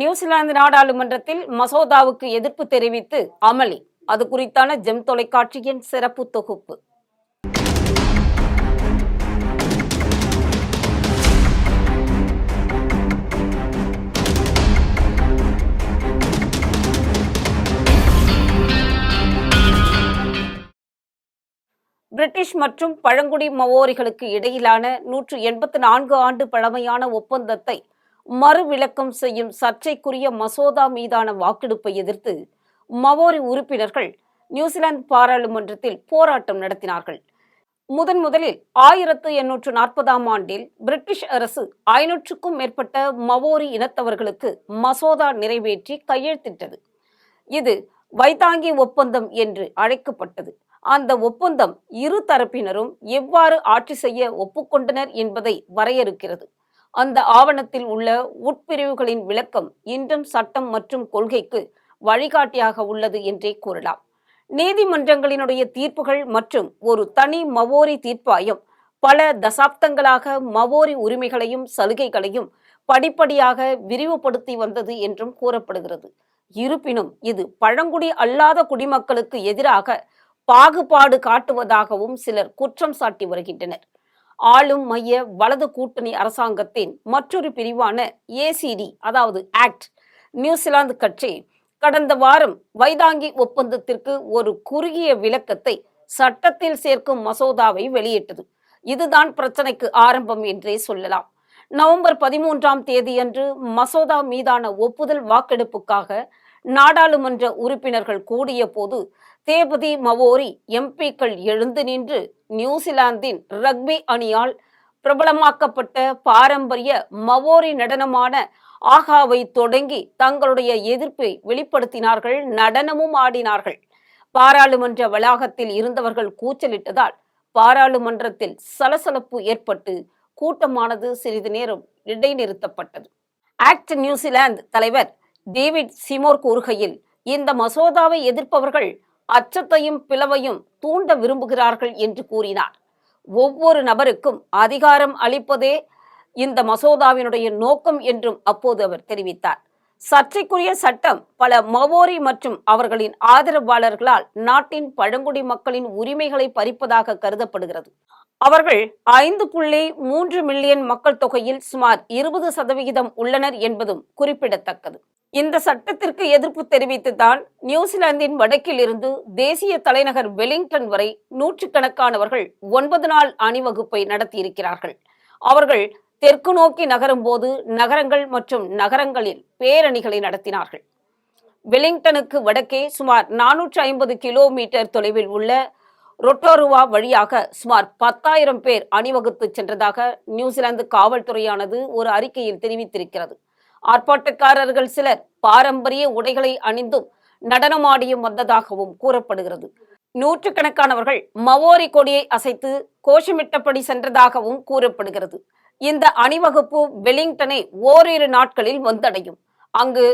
New Zealand நாடாளுமன்றத்தில் மசோதாவுக்கு எதிர்ப்பு தெரிவித்து அமளி. அது குறித்தான ஜெம் தொலைக்காட்சியின் சிறப்பு தொகுப்பு. பிரிட்டிஷ் மற்றும் பழங்குடி மவோரிகளுக்கு இடையிலான 184 ஆண்டு பழமையான ஒப்பந்தத்தை மறுவிலக்கம் செய்யும் சர்ச்சைக்குரிய மசோதா மீதான வாக்கெடுப்பை எதிர்த்து மவோரி உறுப்பினர்கள் நியூசிலாந்து பாராளுமன்றத்தில் போராட்டம் நடத்தினார்கள். முதலில் 1840ஆம் ஆண்டில் பிரிட்டிஷ் அரசு 500க்கும் மேற்பட்ட மவோரி இனத்தவர்களுக்கு மசோதா நிறைவேற்றி கையெழுத்திட்டது. இது வைதாங்கி ஒப்பந்தம் என்று அழைக்கப்பட்டது. அந்த ஒப்பந்தம் இரு தரப்பினரும் எவ்வாறு ஆட்சி செய்ய ஒப்புக்கொண்டனர் என்பதை வரையறுக்கிறது. அந்த ஆவணத்தில் உள்ள உட்பிரிவுகளின் விளக்கம் இன்றும் சட்டம் மற்றும் கொள்கைக்கு வழிகாட்டியாக உள்ளது என்றே கூறலாம். நீதிமன்றங்களினுடைய தீர்ப்புகள் மற்றும் ஒரு தனி மவோரி தீர்ப்பாயம் பல தசாப்தங்களாக மவோரி உரிமைகளையும் சலுகைகளையும் படிப்படியாக விரிவுபடுத்தி வந்தது என்றும் கூறப்படுகிறது. இருப்பினும் இது பழங்குடி அல்லாத குடிமக்களுக்கு எதிராக பாகுபாடு காட்டுவதாகவும் சிலர் குற்றம் சாட்டி வருகின்றனர். ஆளும் மைய வலது கூட்டணி அரசாங்கத்தின் மற்றொரு பிரிவான ஏசிடி அதாவது ஆக்ட் நியூசிலாந்து கட்சி கடந்த வாரம் வைதாங்கி ஒப்பந்தத்திற்கு ஒரு குறுகிய விளக்கத்தை சட்டத்தில் சேர்க்கும் மசோதாவை வெளியிட்டது. இதுதான் பிரச்சனைக்கு ஆரம்பம் என்றே சொல்லலாம். நவம்பர் 13ஆம் தேதியன்று மசோதா மீதான ஒப்புதல் வாக்கெடுப்புக்காக நாடாளுமன்ற உறுப்பினர்கள் கூடிய போது தேபதி மவோரி எம்பிக்கள் எழுந்து நின்று நியூசிலாந்தின் ரக்பி அணியால் பிரபலமாக்கப்பட்ட பாரம்பரிய மவோரி நடனமான ஆகாவை தொடங்கி தங்களுடைய எதிர்ப்பை வெளிப்படுத்தினார்கள், நடனமும் ஆடினார்கள். பாராளுமன்ற வளாகத்தில் இருந்தவர்கள் கூச்சலிட்டதால் பாராளுமன்றத்தில் சலசலப்பு ஏற்பட்டு கூட்டமானது சிறிது நேரம் இடைநிறுத்தப்பட்டது. ஆக்ட் நியூசிலாந்து தலைவர் டேவிட் சிமோர் கூறுகையில், இந்த மசோதாவை எதிர்ப்பவர்கள் அச்சத்தையும் பிளவையும் தூண்ட விரும்புகிறார்கள் என்று கூறினார். ஒவ்வொரு நபருக்கும் அதிகாரம் அளிப்பதே இந்த மசோதாவினுடைய நோக்கம் என்றும் அப்போது அவர் தெரிவித்தார். சர்ச்சைக்குரிய சட்டம் பல மவோரி மற்றும் அவர்களின் ஆதரவாளர்களால் நாட்டின் பழங்குடி மக்களின் உரிமைகளை பறிப்பதாக கருதப்படுகிறது. அவர்கள் 5.3 மில்லியன் மக்கள் தொகையில் சுமார் 20% உள்ளனர் என்பதும் குறிப்பிடத்தக்கது. இந்த சட்டத்திற்கு எதிர்ப்பு தெரிவித்துதான் நியூசிலாந்தின் வடக்கில் இருந்து தேசிய தலைநகர் வெலிங்டன் வரை நூற்றுக்கணக்கானவர்கள் 9 நாள் அணிவகுப்பை நடத்தியிருக்கிறார்கள். அவர்கள் தெற்கு நோக்கி நகரும் போது நகரங்கள் மற்றும் நகரங்களில் பேரணிகளை நடத்தினார்கள். வெலிங்டனுக்கு வடக்கே சுமார் 450 கிலோமீட்டர் தொலைவில் உள்ள ரொட்டோருவா வழியாக சுமார் 10,000 பேர் அணிவகுத்து சென்றதாக நியூசிலாந்து காவல்துறையானது ஒரு அறிக்கையில் தெரிவித்திருக்கிறது. ஆர்ப்பாட்டக்காரர்கள் சிலர் பாரம்பரிய உடைகளை அணிந்தும் நடனமாடியும் வந்ததாகவும் கூறப்படுகிறது. நூற்றுக்கணக்கானவர்கள் மவோரி கொடியை அசைத்து கோஷமிட்டபடி சென்றதாகவும் கூறப்படுகிறது. இந்த அணிவகுப்பு வெலிங்டனை ஓரிரு நாட்களில் வந்தடையும். அங்கு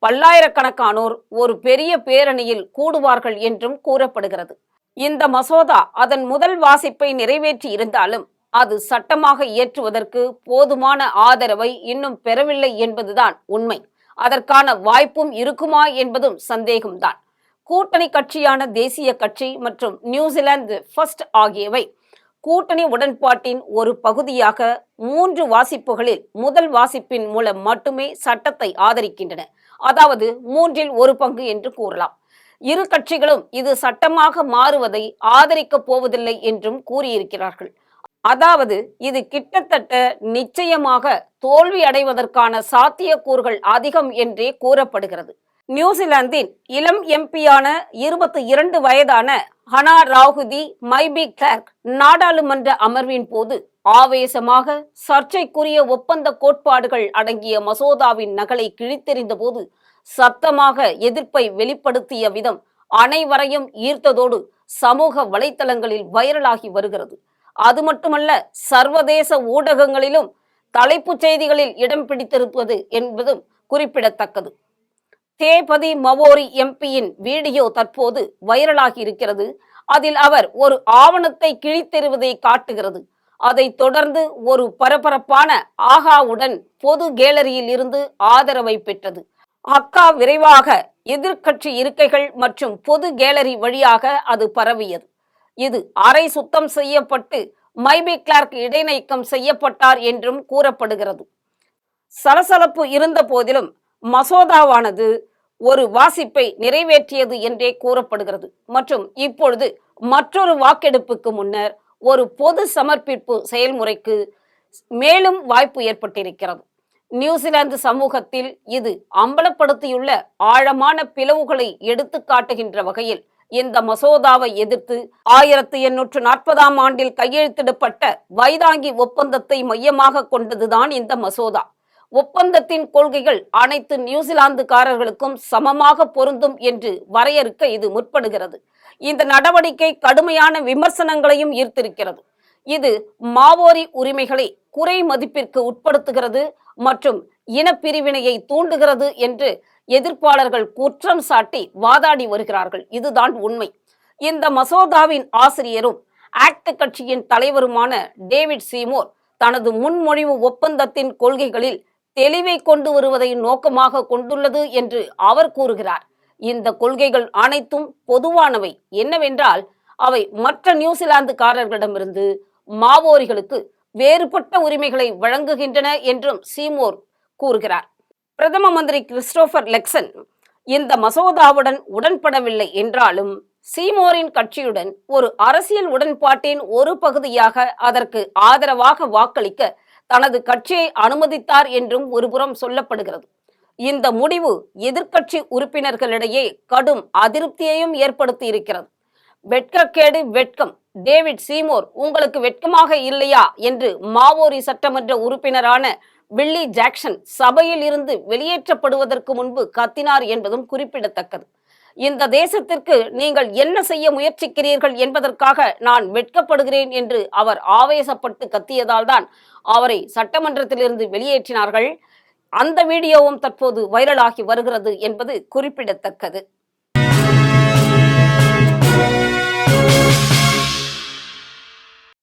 பல்லாயிரக்கணக்கானோர் ஒரு பெரிய பேரணியில் கூடுவார்கள் என்றும் கூறப்படுகிறது. இந்த மசோதா அதன் முதல் வாசிப்பை நிறைவேற்றி இருந்தாலும் அது சட்டமாக இயற்றுவதற்கு போதுமான ஆதரவை இன்னும் பெறவில்லை என்பதுதான் உண்மை. அதற்கான வாய்ப்பும் இருக்குமா என்பதும் சந்தேகம்தான். கூட்டணி கட்சியான தேசிய கட்சி மற்றும் நியூசிலாந்து ஃபர்ஸ்ட் ஆகியவை கூட்டணி உடன்பாட்டின் ஒரு பகுதியாக 3 வாசிப்புகளில் முதல் வாசிப்பின் மூலம் மட்டுமே சட்டத்தை ஆதரிக்கின்றன. அதாவது 1/3 பங்கு என்று கூறலாம். இரு கட்சிகளும் இது சட்டமாக மாறுவதை ஆதரிக்கப் போவதில்லை என்றும் கூறியிருக்கிறார்கள். அதாவது இது கிட்டத்தட்ட நிச்சயமாக தோல்வி அடைவதற்கான சாத்தியக்கூறுகள் அதிகம் என்றே கூறப்படுகிறது. நியூசிலாந்தின் இளம் எம்பியான 22 வயதான ஹனா ராகுதி மைபி கிளார்க் நாடாளுமன்ற அமர்வின் போது ஆவேசமாக சர்ச்சைக்குரிய ஒப்பந்த கோட்பாடுகள் அடங்கிய மசோதாவின் நகலை கிழித்தெறிந்த போது சத்தமாக எதிர்ப்பை வெளிப்படுத்திய விதம் அனைவரையும் ஈர்த்ததோடு சமூக வலைத்தளங்களில் வைரலாகி வருகிறது. அது மட்டுமல்ல, சர்வதேச ஊடகங்களிலும் தலைப்புச் செய்திகளில் இடம் பிடித்திருப்பது என்பதும் குறிப்பிடத்தக்கது. தேபதி மவோரி எம்பியின் வீடியோ தற்போது வைரலாகி இருக்கிறது. அதில் அவர் ஒரு ஆவணத்தை கிழித்தெறிவதை காட்டுகிறது. அதைத் தொடர்ந்து ஒரு பரபரப்பான ஆகாவுடன் பொது கேலரியில் இருந்து ஆதரவை பெற்றது. அக்கா விரைவாக எதிர்க்கட்சி இருக்கைகள் மற்றும் பொது கேலரி வழியாக அது பரவியது. இது அரை சுத்தம் செய்யப்பட்டு மைபி கிளார்க் இடைநீக்கம் செய்யப்பட்டார் என்றும் கூறப்படுகிறது. சலசலப்பு இருந்த போதிலும் மசோதாவானது ஒரு வாசிப்பை நிறைவேற்றியது என்றே கூறப்படுகிறது மற்றும் இப்பொழுது மற்றொரு வாக்கெடுப்புக்கு முன்னர் ஒரு பொது சமர்ப்பிப்பு செயல்முறைக்கு மேலும் வாய்ப்பு ஏற்பட்டிருக்கிறது. நியூசிலாந்து சமூகத்தில் இது அம்பலப்படுத்தியுள்ள ஆழமான பிளவுகளை எடுத்து காட்டுகின்ற வகையில் இந்த மசோதாவை எதிர்த்து 1840ஆம் ஆண்டில் கையெழுத்திடப்பட்ட வைதாங்கி ஒப்பந்தத்தை மையமாக கொண்டதுதான் இந்த மசோதா. ஒப்பந்தத்தின் கொள்கைகள் அனைத்து நியூசிலாந்துக்காரர்களுக்கும் சமமாக பொருந்தும் என்று வரையறுக்க இது முற்படுகிறது. இந்த நடவடிக்கை கடுமையான விமர்சனங்களையும் ஈர்த்திருக்கிறது. இது மாவோரி உரிமைகளை குறை மதிப்பிற்கு உட்படுத்துகிறது மற்றும் இனப்பிரிவினையை தூண்டுகிறது என்று எதிர்ப்பாளர்கள் குற்றம் சாட்டி வாதாடி வருகிறார்கள். இதுதான் உண்மை. இந்த மசோதாவின் ஆசிரியரும் ஆக்ட் கட்சியின் தலைவருமான டேவிட் சீமோர் தனது முன்மொழிவு ஒப்பந்தத்தின் கொள்கைகளில் தெளிவை கொண்டு வருவதை நோக்கமாக கொண்டுள்ளது என்று அவர் கூறுகிறார். இந்த கொள்கைகள் அனைத்தும் பொதுவானவை. என்னவென்றால் அவை மற்ற நியூசிலாந்துக்காரர்களிடமிருந்து மாவோரிகளுக்கு வேறுபட்ட உரிமைகளை வழங்குகின்றன என்றும் சீமோர் கூறுகிறார். பிரதம மந்திரி கிறிஸ்டோபர் லெக்சன் இந்த மசோதாவுடன் உடன்படவில்லை என்றாலும் சீமோரின் கட்சியுடன் ஒரு அரசியல் உடன்பாட்டின் ஒரு பகுதியாக அதற்கு ஆதரவாக வாக்களிக்க தனது கட்சியை அனுமதித்தார் என்றும் ஒருபுறம் சொல்லப்படுகிறது. இந்த முடிவு எதிர்க்கட்சி உறுப்பினர்களிடையே கடும் அதிருப்தியையும் ஏற்படுத்தி இருக்கிறது. வெட்கக்கேடு வெட்கம், டேவிட் சீமோர் உங்களுக்கு வெட்கமாக இல்லையா என்று மாவோரி சட்டமன்ற உறுப்பினரான பில்லி ஜாக்சன் சபையில் இருந்து வெளியேற்றப்படுவதற்கு முன்பு கத்தினார் என்பதும் குறிப்பிடத்தக்கது. இந்த தேசத்திற்கு நீங்கள் என்ன செய்ய முயற்சிக்கிறீர்கள் என்பதற்காக நான் வெட்கப்படுகிறேன் என்று அவர் ஆவேசப்பட்டு கத்தியதால் தான் அவரை சட்டமன்றத்திலிருந்து வெளியேற்றினார்கள். அந்த வீடியோவும் தற்போது வைரலாகி வருகிறது என்பது குறிப்பிடத்தக்கது.